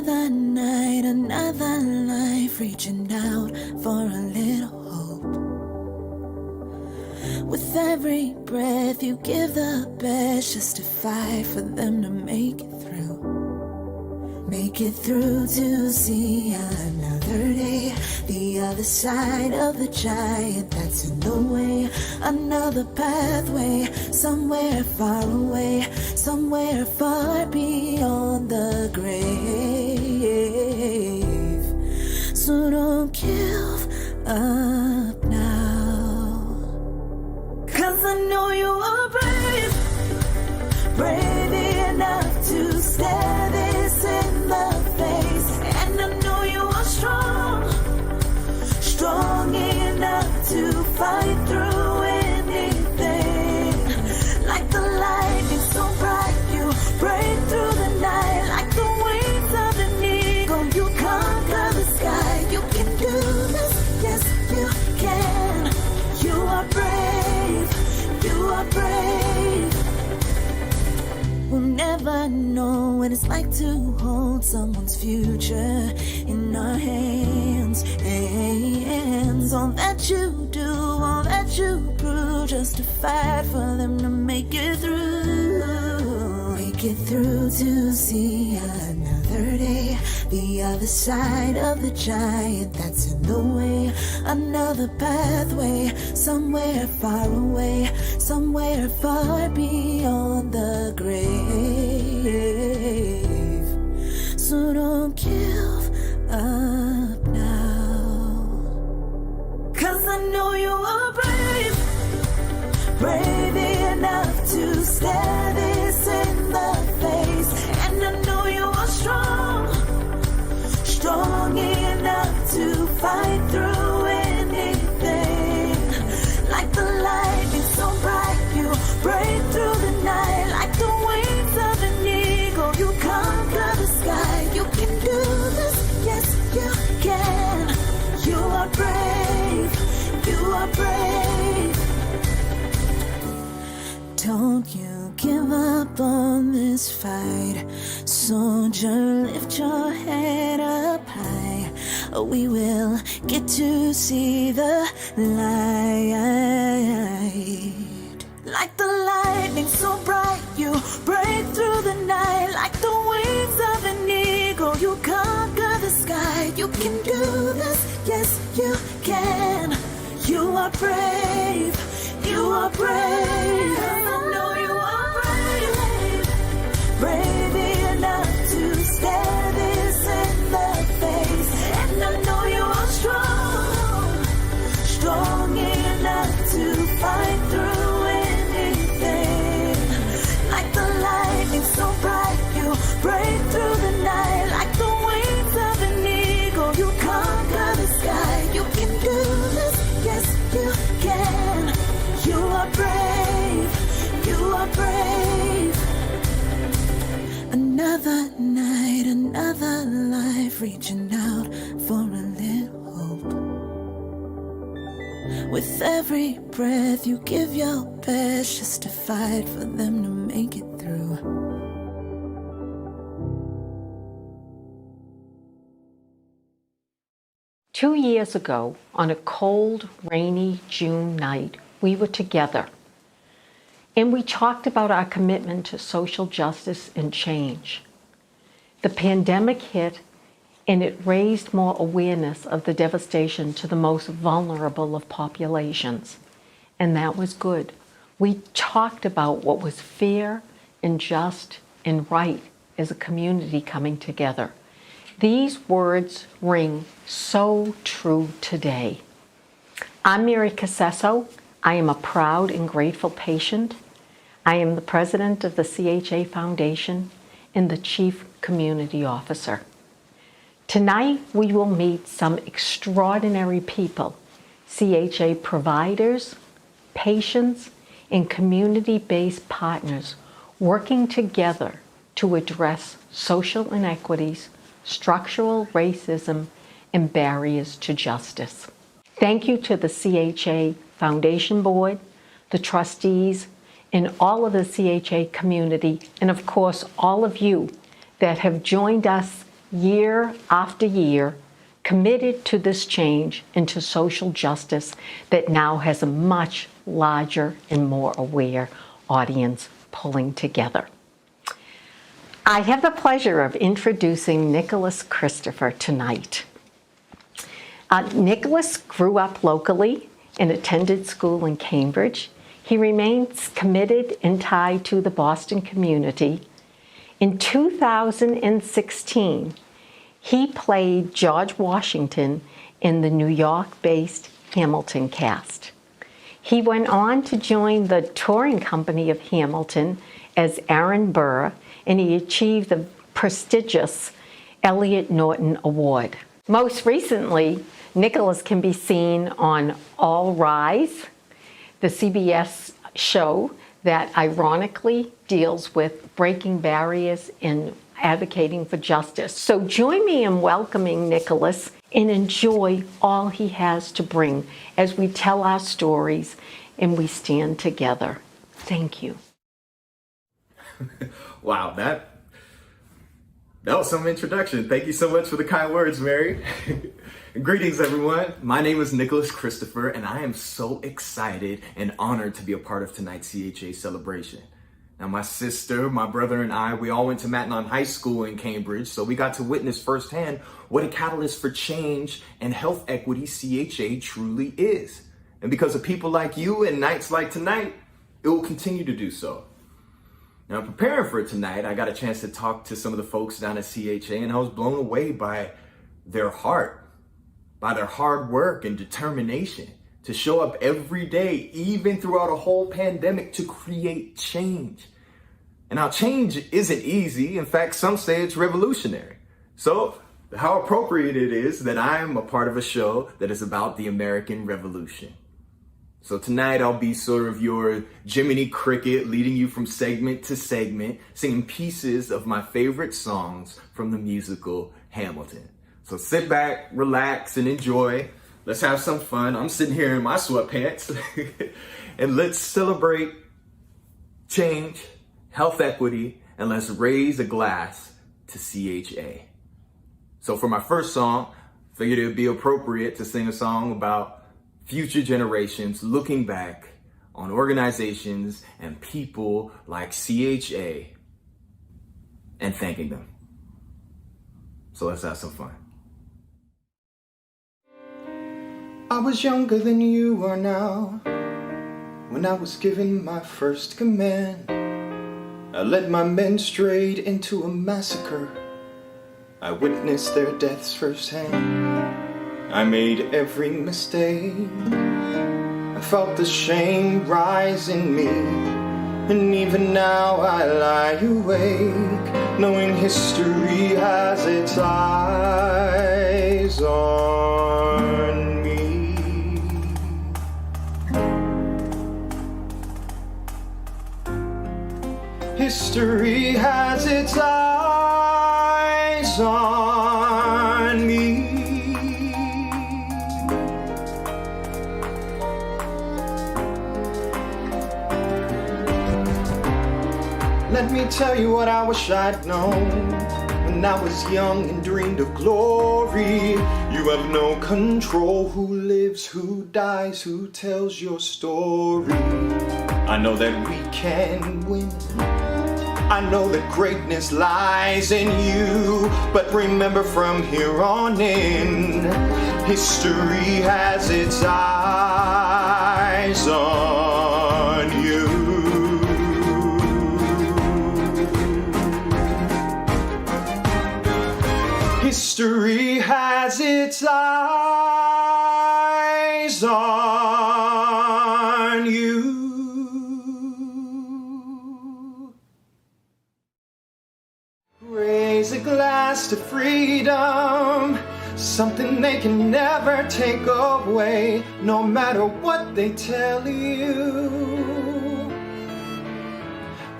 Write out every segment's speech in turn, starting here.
Another night, another life, reaching out for a little hope. With every breath you give the best, just to fight for them to make it through. Make it through to see another day, the other side of the giant that's in the way. Another pathway, somewhere far away, somewhere far beyond the grave. So don't give up now, 'cause I know you are brave, brave enough to stare this in the face. And I know you are strong, strong enough to fight through anything. Like the lightning so bright, you break through the night. Like the wings of an eagle, you conquer the sky. You can do this, yes you can. You are brave, you are brave. We'll never know what it's like to hold someone's future in our hands. All that you do, all that you prove, just to fight for them to make it through. Make it through to see another day, the other side of the giant that's in the way. Another pathway, somewhere far away, somewhere far beyond the grave. So don't give up now, 'cause I know you are brave, brave enough to stare this in the face. And I know you are strong, strong enough to fight through anything. Like the lightning so bright, you break through the night. Like the wings of an eagle, you conquer the sky. You can do this, yes you can. You are brave, you are brave. Don't you give up on this fight, soldier, lift your head up high. We will get to see the light. Like the lightning so bright, you break through the night. Like the wings of an eagle, you conquer the sky. You can do this, yes you can. You are brave, you are brave. I know you are brave, brave enough to stare this in the face. And I know you are strong, strong enough to fight through anything. Like the lightning so bright, you break through the night. Like the wings of an eagle, you conquer the sky. You can do this, yes you can. You are brave, you are brave. Another night, another life, reaching out for a little hope. With every breath you give your best, just to fight for them to make it through. Two years ago, on a cold, rainy June night, we were together, and we talked about our commitment to social justice and change. The pandemic hit, and it raised more awareness of the devastation to the most vulnerable of populations, and that was good. We talked about what was fair and just and right as a community coming together. These words ring so true today. I'm Mary Casesso. I am a proud and grateful patient. I am the president of the CHA Foundation and the Chief Community Officer. Tonight, we will meet some extraordinary people, CHA providers, patients, and community-based partners working together to address social inequities, structural racism, and barriers to justice. Thank you to the CHA Foundation Board, the trustees, and all of the CHA community, and of course, all of you that have joined us year after year, committed to this change into social justice that now has a much larger and more aware audience pulling together. I have the pleasure of introducing Nicholas Christopher tonight. Nicholas grew up locally and attended school in Cambridge. He remains committed and tied to the Boston community. In 2016, he played George Washington in the New York-based Hamilton cast. He went on to join the touring company of Hamilton as Aaron Burr, and he achieved the prestigious Elliot Norton Award. Most recently, Nicholas can be seen on All Rise, the CBS show that ironically deals with breaking barriers and advocating for justice. So join me in welcoming Nicholas and enjoy all he has to bring as we tell our stories and we stand together. Thank you. Wow, that was some introduction. Thank you so much for the kind words, Mary. Greetings, everyone. My name is Nicholas Christopher, and I am so excited and honored to be a part of tonight's CHA celebration. Now, my sister, my brother, and I, we all went to Matanon High School in Cambridge, so we got to witness firsthand what a catalyst for change and health equity CHA truly is. And because of people like you and nights like tonight, it will continue to do so. Now, preparing for tonight, I got a chance to talk to some of the folks down at CHA, and I was blown away by their heart, by their hard work and determination to show up every day, even throughout a whole pandemic, to create change. And now change isn't easy. In fact, some say it's revolutionary. So how appropriate it is that I'm a part of a show that is about the American Revolution. So tonight I'll be sort of your Jiminy Cricket, leading you from segment to segment, singing pieces of my favorite songs from the musical Hamilton. So sit back, relax, and enjoy. Let's have some fun. I'm sitting here in my sweatpants. And let's celebrate change, health equity, and let's raise a glass to CHA. So for my first song, I figured it would be appropriate to sing a song about future generations looking back on organizations and people like CHA and thanking them. So let's have some fun. I was younger than you are now when I was given my first command. I led my men straight into a massacre. I witnessed their deaths firsthand. I made every mistake. I felt the shame rise in me, and even now I lie awake, knowing history has its eyes on me. History has its eyes on me. Let me tell you what I wish I'd known when I was young and dreamed of glory. You have no control who lives, who dies, who tells your story. I know that we can win. I know that greatness lies in you. But remember, from here on in, history has its eyes on you. History has its eyes on you. Raise a glass to freedom, something they can never take away, no matter what they tell you.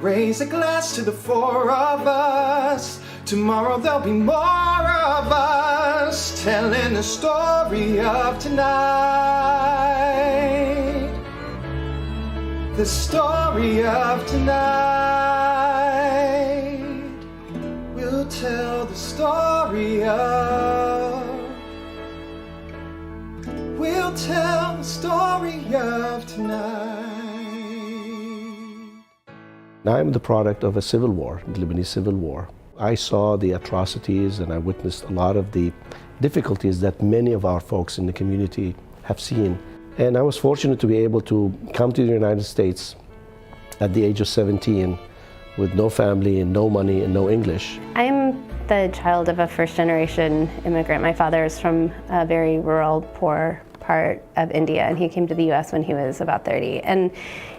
Raise a glass to the four of us. Tomorrow there'll be more of us telling the story of tonight. The story of tonight. We'll tell the story of. We'll tell the story of tonight. I'm the product of a civil war, the Lebanese civil war. I saw the atrocities and I witnessed a lot of the difficulties that many of our folks in the community have seen. And I was fortunate to be able to come to the United States at the age of 17 with no family and no money and no English. I'm the child of a first-generation immigrant. My father is from a very rural, poor part of India, and he came to the US when he was about 30. And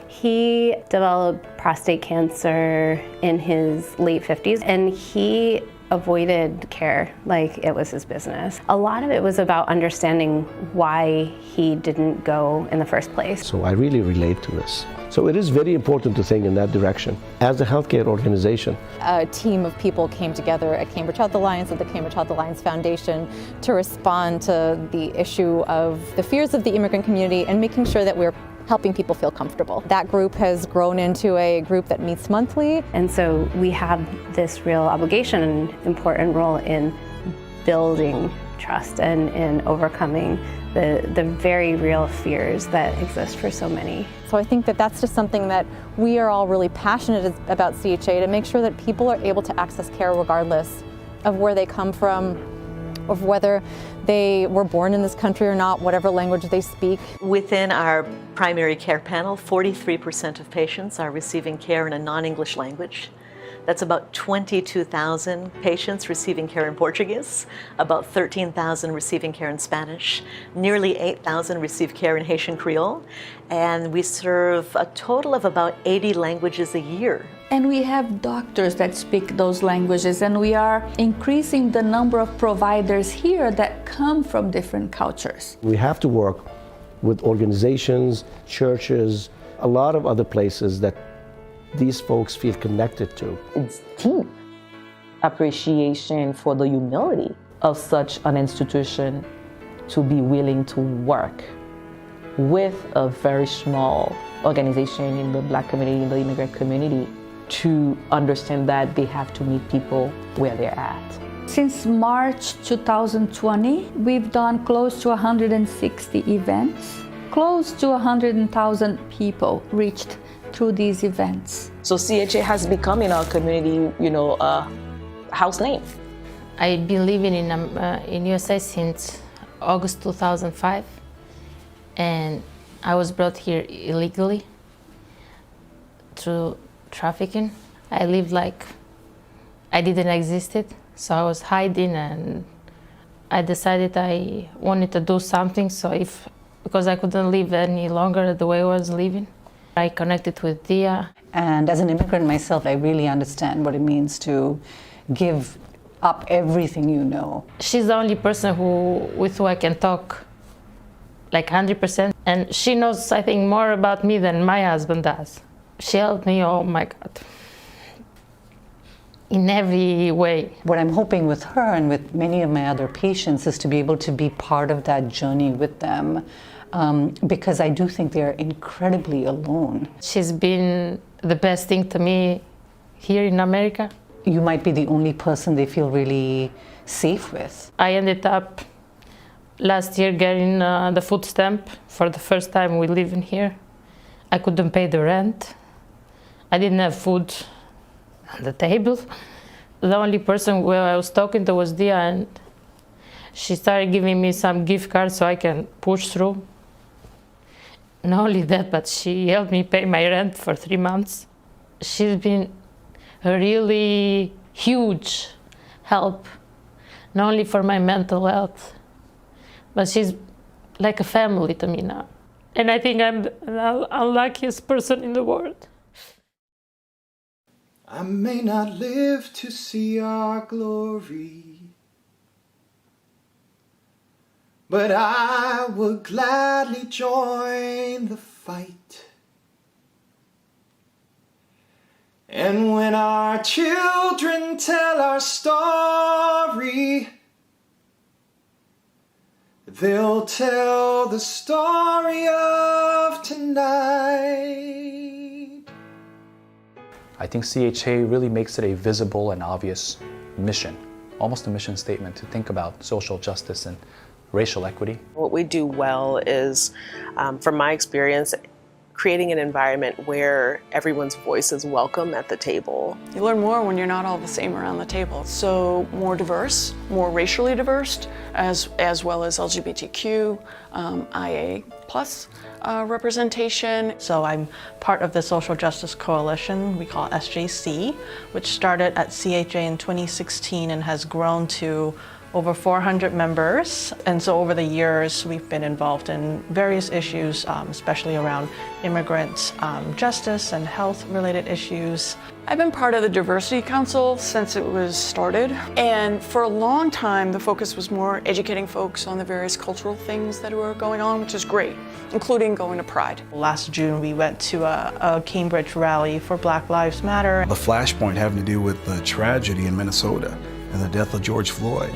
he developed prostate cancer in his late 50s, and he avoided care like it was his business. A lot of it was about understanding why he didn't go in the first place. So I really relate to this. So it is very important to think in that direction. As a healthcare organization, a team of people came together at Cambridge Health Alliance, at the Cambridge Health Alliance Foundation, to respond to the issue of the fears of the immigrant community and making sure that we're helping people feel comfortable. That group has grown into a group that meets monthly. And so we have this real obligation and important role in building trust and in overcoming the very real fears that exist for so many. So I think that that's just something that we are all really passionate about CHA, to make sure that people are able to access care regardless of where they come from, of whether they were born in this country or not, whatever language they speak. Within our primary care panel, 43% of patients are receiving care in a non-English language. That's about 22,000 patients receiving care in Portuguese, about 13,000 receiving care in Spanish, nearly 8,000 receive care in Haitian Creole, and we serve a total of about 80 languages a year. And we have doctors that speak those languages, and we are increasing the number of providers here that come from different cultures. we have to work with organizations, churches, a lot of other places that these folks feel connected to. It's deep appreciation for the humility of such an institution to be willing to work with a very small organization in the Black community, in the immigrant community, to understand that they have to meet people where they're at. Since March 2020, we've done close to 160 events. Close to 100,000 people reached through these events. So CHA has become in our community, a house name. I've been living in USA since August 2005, and I was brought here illegally through trafficking. I lived like I didn't exist, so I was hiding, and I decided I wanted to do something. Because I couldn't live any longer the way I was living, I connected with Dia. And as an immigrant myself, I really understand what it means to give up everything you know. She's the only person with who I can talk like 100%. And she knows, I think, more about me than my husband does. She helped me, oh my God, in every way. What I'm hoping with her and with many of my other patients is to be able to be part of that journey with them, because I do think they're incredibly alone. She's been the best thing to me here in America. You might be the only person they feel really safe with. I ended up last year getting the food stamp for the first time we live in here. I couldn't pay the rent. I didn't have food on the table. The only person where I was talking to was Dia, and she started giving me some gift cards so I can push through. Not only that, but she helped me pay my rent for 3 months. She's been a really huge help, not only for my mental health, but she's like a family to me now. And I think I'm the unluckiest person in the world. I may not live to see our glory, but I would gladly join the fight. And when our children tell our story, they'll tell the story of tonight. I think CHA really makes it a visible and obvious mission almost a mission statement to think about social justice and racial equity. What we do well is, from my experience, creating an environment where everyone's voice is welcome at the table. You learn more when you're not all the same around the table. So more diverse, more racially diverse, as well as LGBTQ, IA plus representation. So I'm part of the Social Justice Coalition, we call it SJC, which started at CHA in 2016 and has grown to over 400 members. And so over the years, we've been involved in various issues, especially around immigrant justice and health-related issues. I've been part of the Diversity Council since it was started. And for a long time, the focus was more educating folks on the various cultural things that were going on, which is great, including going to Pride. Last June, we went to a Cambridge rally for Black Lives Matter. The flashpoint having to do with the tragedy in Minnesota and the death of George Floyd.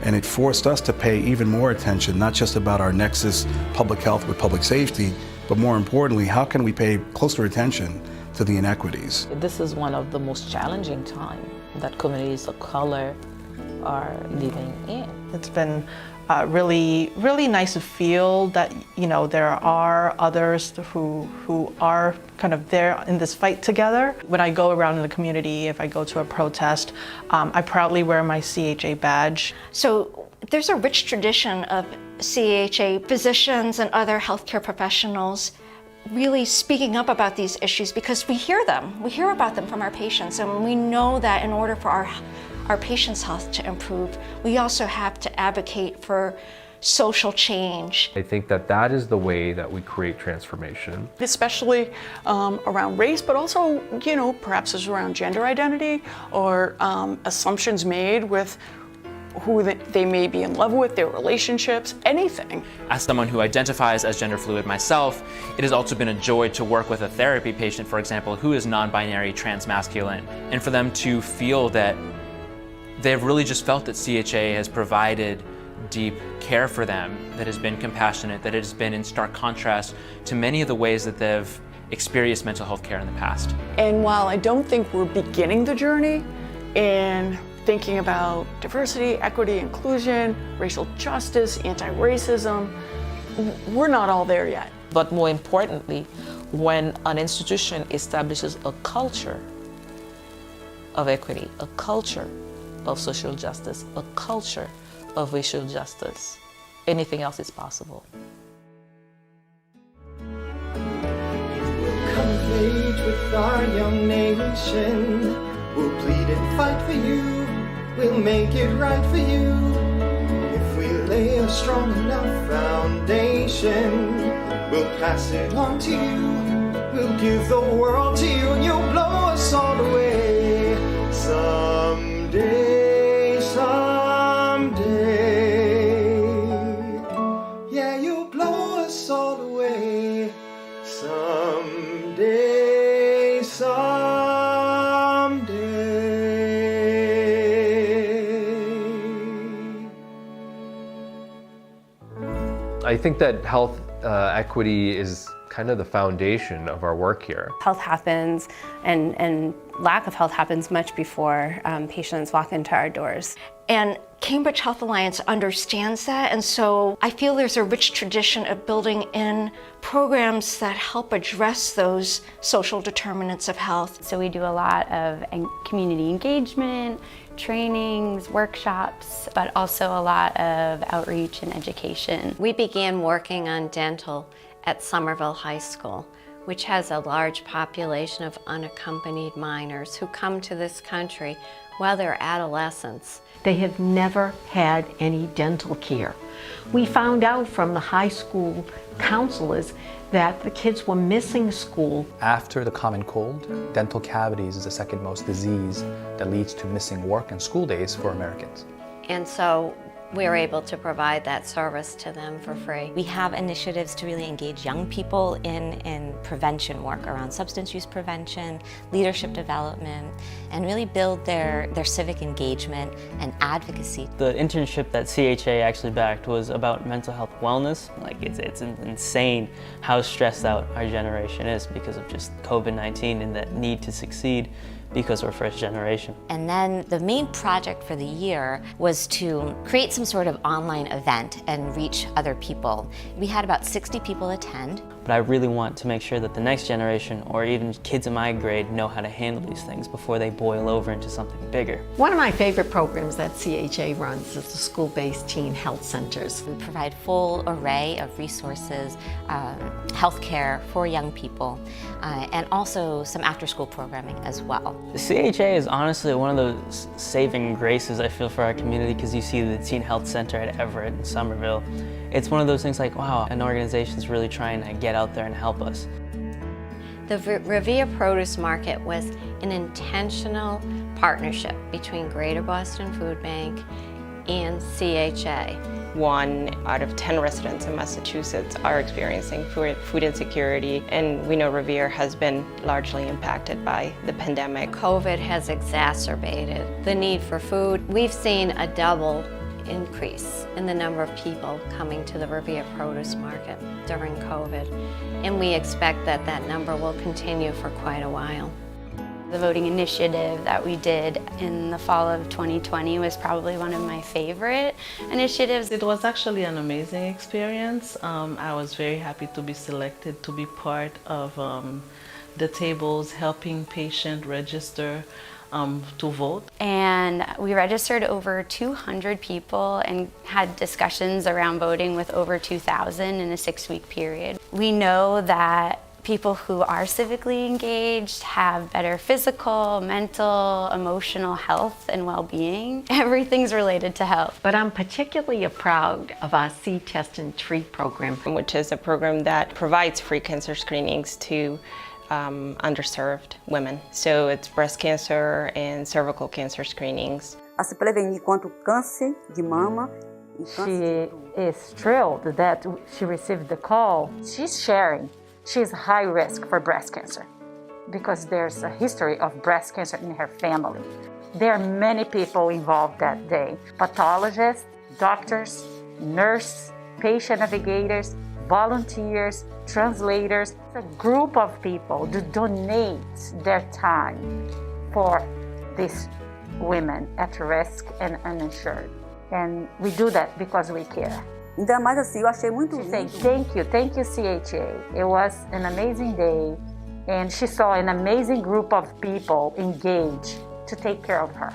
And it forced us to pay even more attention, not just about our nexus, public health with public safety, but more importantly, how can we pay closer attention to the inequities? This is one of the most challenging times that communities of color are living in. It's been really nice to feel that, you know, there are others who are kind of there in this fight together. When I go around in the community, if I go to a protest, I proudly wear my CHA badge. So there's a rich tradition of CHA physicians and other healthcare professionals really speaking up about these issues because we hear them. We hear about them from our patients, and we know that in order for our patients' health to improve, we also have to advocate for social change. I think that is the way that we create transformation. Especially around race, but also, you know, perhaps it's around gender identity or assumptions made with who they may be in love with, their relationships, anything. As someone who identifies as gender fluid myself, it has also been a joy to work with a therapy patient, for example, who is non-binary, transmasculine, and for them to feel that they've really just felt that CHA has provided deep care for them, that has been compassionate, that it has been in stark contrast to many of the ways that they've experienced mental health care in the past. And while I don't think we're beginning the journey in thinking about diversity, equity, inclusion, racial justice, anti-racism, we're not all there yet. But more importantly, when an institution establishes a culture of equity, a culture of social justice, a culture of racial justice, anything else is possible. Come of age with our young nation. We'll plead and fight for you. We'll make it right for you. If we lay a strong enough foundation, we'll pass it on to you. We'll give the world to you. You'll blow us all away someday, someday. Yeah, you'll blow us all away someday, someday. I think that health equity is kind of the foundation of our work here. Health happens and lack of health happens much before patients walk into our doors. And Cambridge Health Alliance understands that, and so I feel there's a rich tradition of building in programs that help address those social determinants of health. So we do a lot of community engagement, trainings, workshops, but also a lot of outreach and education. We began working on dental at Somerville High School, which has a large population of unaccompanied minors who come to this country while they're adolescents. They have never had any dental care. We found out from the high school counselors that the kids were missing school. After the common cold, dental cavities is the second most disease that leads to missing work and school days for Americans. And so we're able to provide that service to them for free. We have initiatives to really engage young people in prevention work around substance use prevention, leadership development, and really build their civic engagement and advocacy. The internship that CHA actually backed was about mental health wellness. Like it's insane how stressed out our generation is because of just COVID-19 and that need to succeed. because we're first generation. And then the main project for the year was to create some sort of online event and reach other people. We had about 60 people attend. But I really want to make sure that the next generation, or even kids in my grade, know how to handle these things before they boil over into something bigger. One of my favorite programs that CHA runs is the school-based teen health centers. We provide full array of resources, healthcare for young people, and also some after-school programming as well. The CHA is honestly one of those saving graces I feel for our community, because you see the Teen Health Center at Everett and Somerville. It's one of those things like, wow, an organization is really trying to get out there and help us. The Revere Produce Market was an intentional partnership between Greater Boston Food Bank and CHA. 1 out of 10 residents in Massachusetts are experiencing food insecurity, and we know Revere has been largely impacted by the pandemic. COVID has exacerbated the need for food. We've seen a double increase in the number of people coming to the Revere Produce Market during COVID, and we expect that that number will continue for quite a while. The voting initiative that we did in the fall of 2020 was probably one of my favorite initiatives. It was actually an amazing experience. I was very happy to be selected to be part of the tables helping patients register to vote. And we registered over 200 people and had discussions around voting with over 2,000 in a 6-week period. We know that people who are civically engaged have better physical, mental, emotional health and well-being. Everything's related to health. But I'm particularly proud of our See, Test, and Treat program, which is a program that provides free cancer screenings to underserved women. So it's breast cancer and cervical cancer screenings. A se prevenir contra o câncer de mama. She is thrilled that she received the call. She's sharing. She's high risk for breast cancer because there's a history of breast cancer in her family. There are many people involved that day. Pathologists, doctors, nurses, patient navigators, volunteers, translators, a group of people to donate their time for these women at risk and uninsured. And we do that because we care. Ainda mais assim, eu achei muito lindo. Thank you CHA. It was an amazing day, and she saw an amazing group of people engaged to take care of her.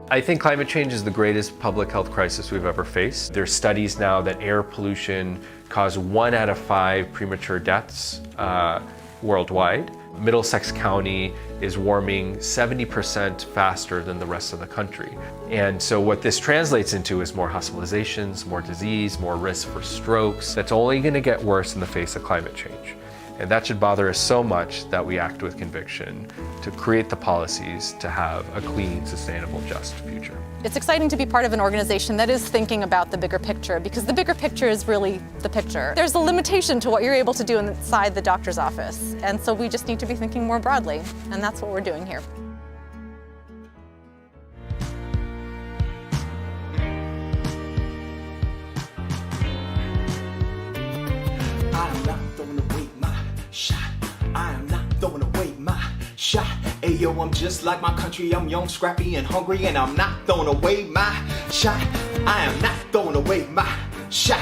I think climate change is the greatest public health crisis we've ever faced. There's studies now that air pollution caused 1 out of 5 premature deaths worldwide. Middlesex County is warming 70% faster than the rest of the country. And so what this translates into is more hospitalizations, more disease, more risk for strokes. That's only going to get worse in the face of climate change. And that should bother us so much that we act with conviction to create the policies to have a clean, sustainable, just future. It's exciting to be part of an organization that is thinking about the bigger picture, because the bigger picture is really the picture. There's a limitation to what you're able to do inside the doctor's office, and so we just need to be thinking more broadly, and that's what we're doing here. I am not throwing away my shot. I am not throwing away my shot. Ayo, I'm just like my country. I'm young, scrappy, and hungry, and I'm not throwing away my shot. I am not throwing away my shot.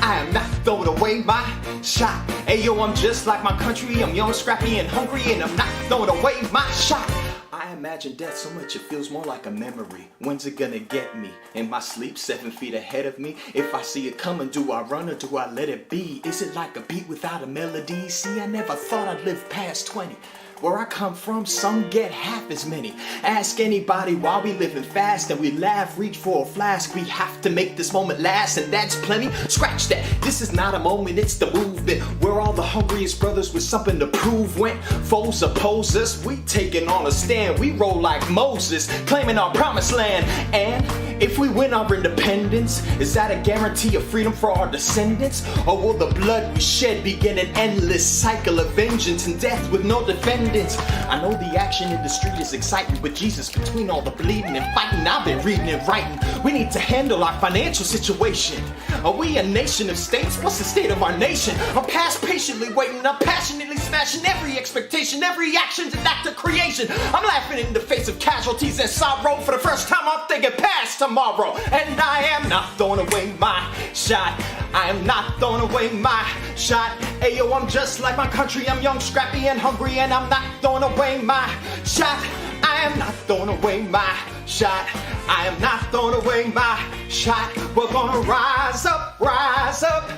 I am not throwing away my shot. Ayo, I'm just like my country. I'm young, scrappy, and hungry, and I'm not throwing away my shot. I imagine death so much it feels more like a memory. When's it gonna get me? In my sleep, 7 feet ahead of me. If I see it coming, do I run or do I let it be? Is it like a beat without a melody? See, I never thought I'd live past 20. Where I come from, some get half as many. Ask anybody why we living fast and we laugh, reach for a flask. We have to make this moment last, and that's plenty. Scratch that, this is not a moment, it's the movement. We're all the hungriest brothers with something to prove. When foes oppose us, we taking on a stand. We roll like Moses, claiming our promised land. And If we win our independence, is that a guarantee of freedom for our descendants? Or will the blood we shed begin an endless cycle of vengeance and death with no defendants? I know the action in the street is exciting, but Jesus, between all the bleeding and fighting, I've been reading and writing. We need to handle our financial situation. Are we a nation of states? What's the state of our nation? I'm past patiently waiting, I'm passionately smashing every expectation, every action's an act of creation. I'm laughing in the face of casualties and sorrow. For the first time I'm thinking past tomorrow. And I am not throwing away my shot. I am not throwing away my shot. Ayo, I'm just like my country. I'm young, scrappy, and hungry, and I'm not throwing away my shot. I am not throwing away my shot. I am not throwing away my shot. We're gonna rise up, rise up,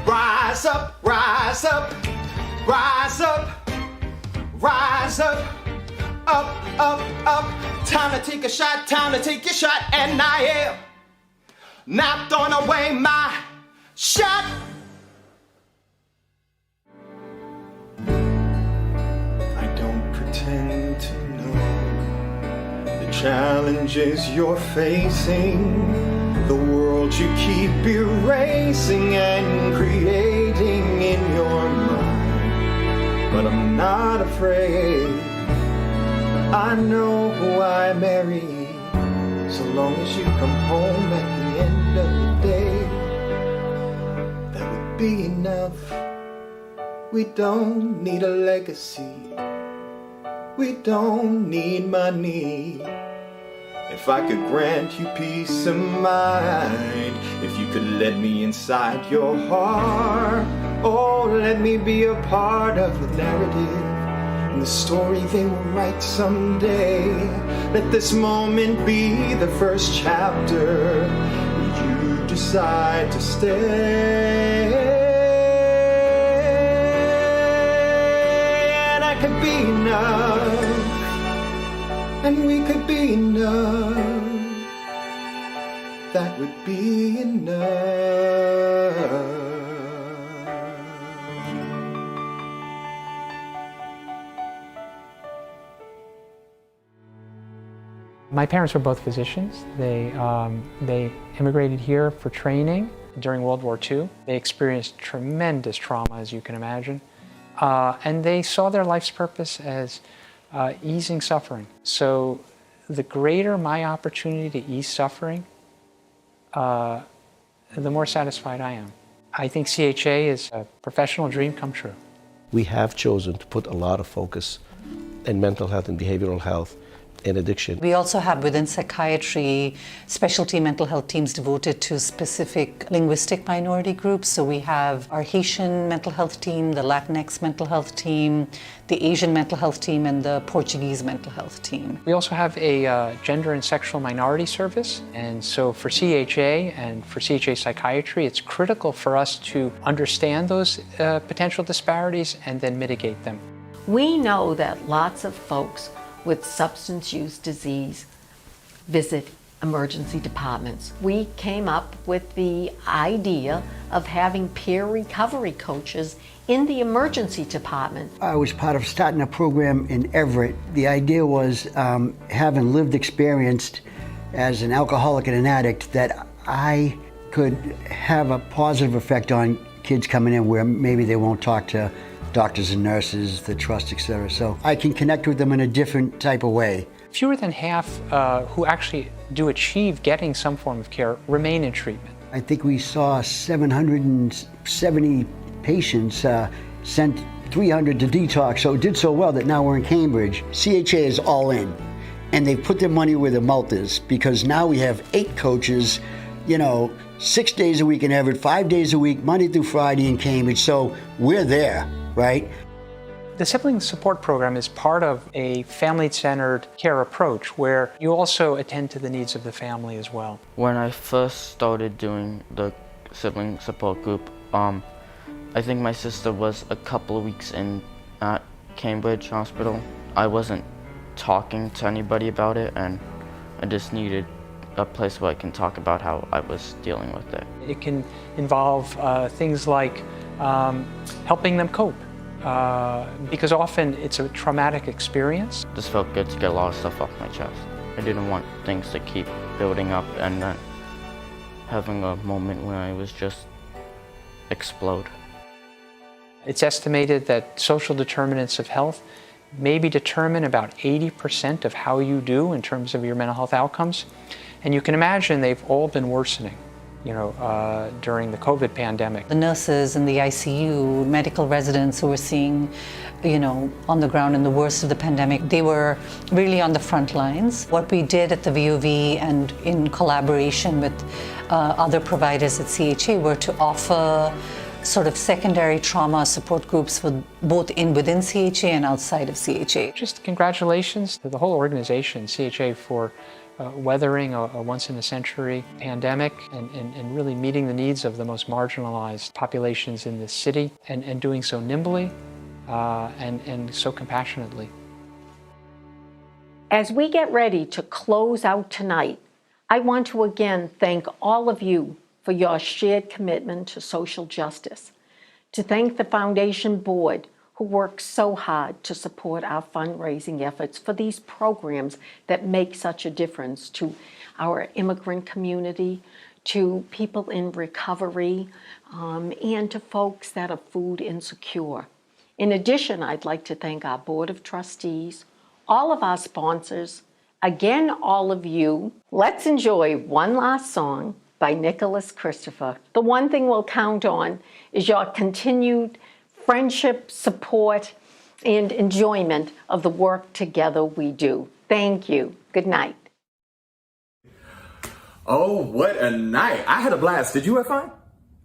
rise up, rise up, rise up, rise up, up, up, up. Time to take a shot, time to take a shot, and I am not throwing away my shot. I don't pretend to know the challenges you're facing, the world you keep erasing and creating in your mind. But I'm not afraid. I know who I marry, so long as you come home at the end of the day. That would be enough. We don't need a legacy. We don't need money. If I could grant you peace of mind, if you could let me inside your heart, oh, let me be a part of the narrative and the story they will write someday. Let this moment be the first chapter where you decide to stay. And I could be enough, and we could be enough. That would be enough. My parents were both physicians. They immigrated here for training during World War II. They experienced tremendous trauma, as you can imagine. And they saw their life's purpose as easing suffering. So the greater my opportunity to ease suffering, the more satisfied I am. I think CHA is a professional dream come true. We have chosen to put a lot of focus in mental health and behavioral health and addiction. We also have within psychiatry specialty mental health teams devoted to specific linguistic minority groups. So we have our Haitian mental health team, the Latinx mental health team, the Asian mental health team, and the Portuguese mental health team. We also have a gender and sexual minority service. And so for CHA and for CHA psychiatry, it's critical for us to understand those potential disparities and then mitigate them. We know that lots of folks with substance use disease visit emergency departments. We came up with the idea of having peer recovery coaches in the emergency department. I was part of starting a program in Everett. The idea was having lived experience as an alcoholic and an addict, that I could have a positive effect on kids coming in where maybe they won't talk to doctors and nurses, the trust, etc. So I can connect with them in a different type of way. Fewer than half who actually do achieve getting some form of care remain in treatment. I think we saw 770 patients, sent 300 to detox, so it did so well that now we're in Cambridge. CHA is all in, and they put their money where their mouth is, because now we have 8 coaches, 6 days a week in Everett, 5 days a week, Monday through Friday in Cambridge, so we're there. Right? The sibling support program is part of a family-centered care approach where you also attend to the needs of the family as well. When I first started doing the sibling support group, I think my sister was a couple of weeks in at Cambridge Hospital. I wasn't talking to anybody about it, and I just needed a place where I can talk about how I was dealing with it. It can involve things like helping them cope, because often it's a traumatic experience. This felt good to get a lot of stuff off my chest. I didn't want things to keep building up and then having a moment when I was just explode. It's estimated that social determinants of health maybe determine about 80% of how you do in terms of your mental health outcomes. And you can imagine they've all been worsening, during the COVID pandemic. The nurses in the ICU, medical residents who were seeing, on the ground in the worst of the pandemic, they were really on the front lines. What we did at the VOV and in collaboration with other providers at CHA were to offer sort of secondary trauma support groups for both within CHA and outside of CHA. Just congratulations to the whole organization, CHA, for weathering a once-in-a-century pandemic and really meeting the needs of the most marginalized populations in this city and doing so nimbly and so compassionately. As we get ready to close out tonight, I want to again thank all of you for your shared commitment to social justice, to thank the Foundation Board who works so hard to support our fundraising efforts for these programs that make such a difference to our immigrant community, to people in recovery, and to folks that are food insecure. In addition, I'd like to thank our Board of Trustees, all of our sponsors, again, all of you. Let's enjoy one last song by Nicholas Christopher. The one thing we'll count on is your continued friendship, support, and enjoyment of the work together we do. Thank you. Good night. Oh, what a night. I had a blast. Did you have fun?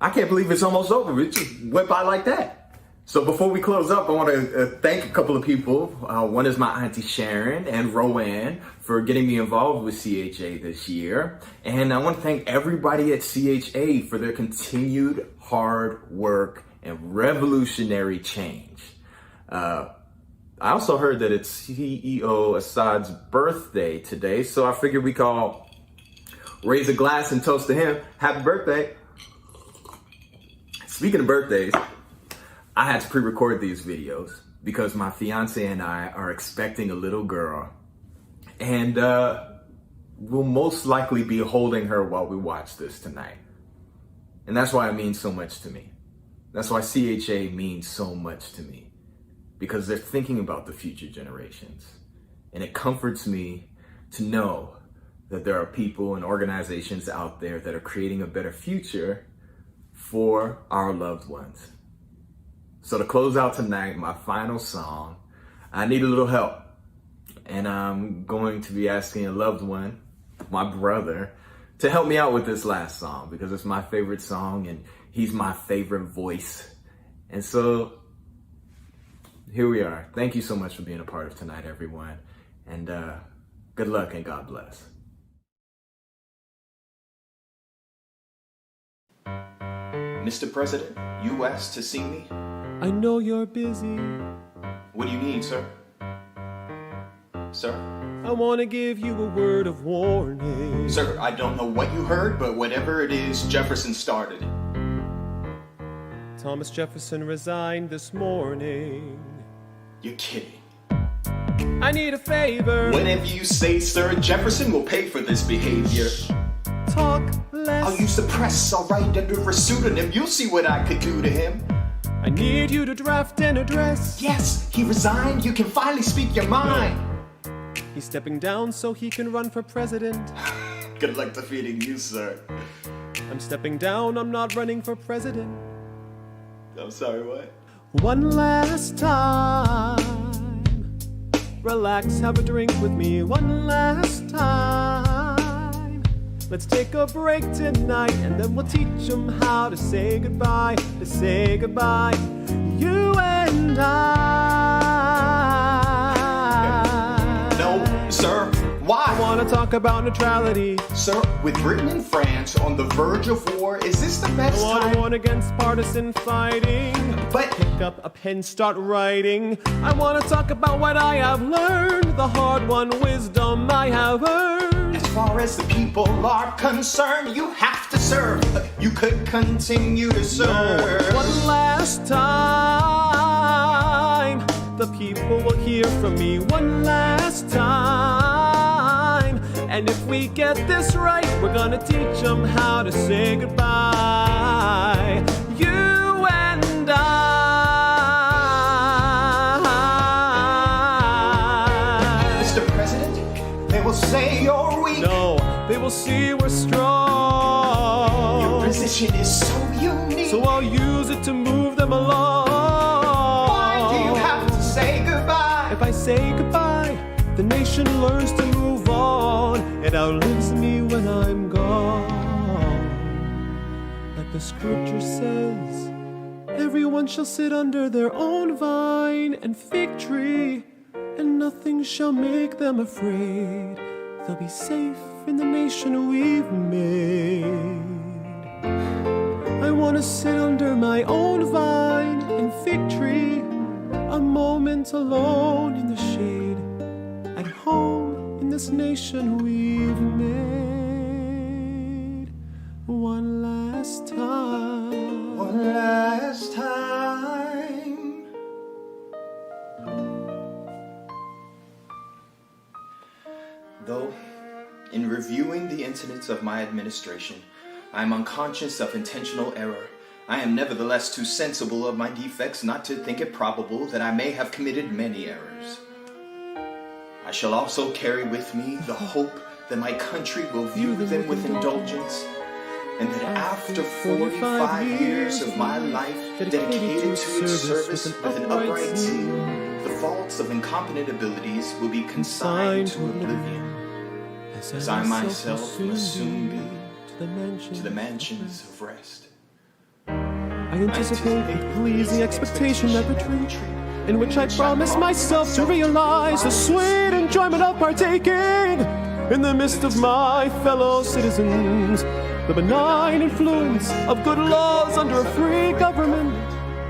I can't believe it's almost over. It just went by like that. So before we close up, I want to thank a couple of people. One is my Auntie Sharon and Roanne for getting me involved with CHA this year. And I want to thank everybody at CHA for their continued hard work and revolutionary change. I also heard that it's CEO Assad's birthday today, so I figured we could raise a glass and toast to him. Happy birthday. Speaking of birthdays, I had to pre-record these videos because my fiance and I are expecting a little girl, and we'll most likely be holding her while we watch this tonight. And that's why it means so much to me. That's why CHA means so much to me, because they're thinking about the future generations. And it comforts me to know that there are people and organizations out there that are creating a better future for our loved ones. So to close out tonight, my final song, I need a little help. And I'm going to be asking a loved one, my brother, to help me out with this last song because it's my favorite song and he's my favorite voice. And so here we are. Thank you so much for being a part of tonight, everyone. And good luck and God bless. Mr. President, you asked to see me? I know you're busy. What do you need, sir? Sir? I want to give you a word of warning. Sir, I don't know what you heard, but whatever it is, Jefferson started it. Thomas Jefferson resigned this morning. You're kidding. I need a favor. Whatever you say, sir, Jefferson will pay for this behavior. Talk less. I'll use the press, I'll write under a pseudonym. You'll see what I could do to him. I need you to draft an address. Yes, he resigned. You can finally speak your mind. No. He's stepping down so he can run for president. Good luck defeating you, sir. I'm stepping down, I'm not running for president. I'm sorry, what? One last time. Relax, have a drink with me. One last time. Let's take a break tonight and then we'll teach them how to say goodbye. To say goodbye. You and I. No, sir. Why? I want to talk about neutrality. Sir, with Britain and France on the verge of war, is this the best I want time? to warn against partisan fighting. But pick up a pen, start writing. I want to talk about what I have learned, the hard-won wisdom I have earned. As far as the people are concerned, you have to serve. You could continue to serve. No. One last time, the people will hear from me. One last time. And if we get this right, we're gonna teach them how to say goodbye. You and I. Mr. President, they will say you're weak. No, they will see we're strong. Your position is so unique. So I'll use it to move them along. Why do you have to say goodbye? If I say goodbye, the nation learns to move on. It outlives me when I'm gone. Like the scripture says, everyone shall sit under their own vine and fig tree, and nothing shall make them afraid. They'll be safe in the nation we've made. I want to sit under my own vine and fig tree, a moment alone in the shade, at home in this nation we've made. One last time. One last time. Though, in reviewing the incidents of my administration, I am unconscious of intentional error. I am nevertheless too sensible of my defects not to think it probable that I may have committed many errors. I shall also carry with me the hope that my country will view them with indulgence, and that after 45 years of my life dedicated to its service with an upright zeal, the faults of incompetent abilities will be consigned to oblivion, as I myself must soon be to the mansions of rest. I anticipate with pleasing expectation that retreat, in which I promise myself to realize the sweet enjoyment of partaking in the midst of my fellow citizens, the benign influence of good laws under a free government,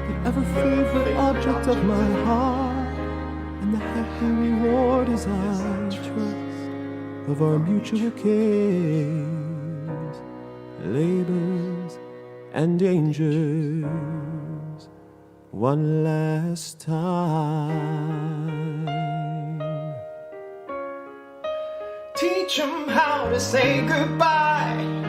the ever-favorite object of my heart, and the happy reward as I trust of our mutual cares, labors, and dangers. One last time. Teach them how to say goodbye.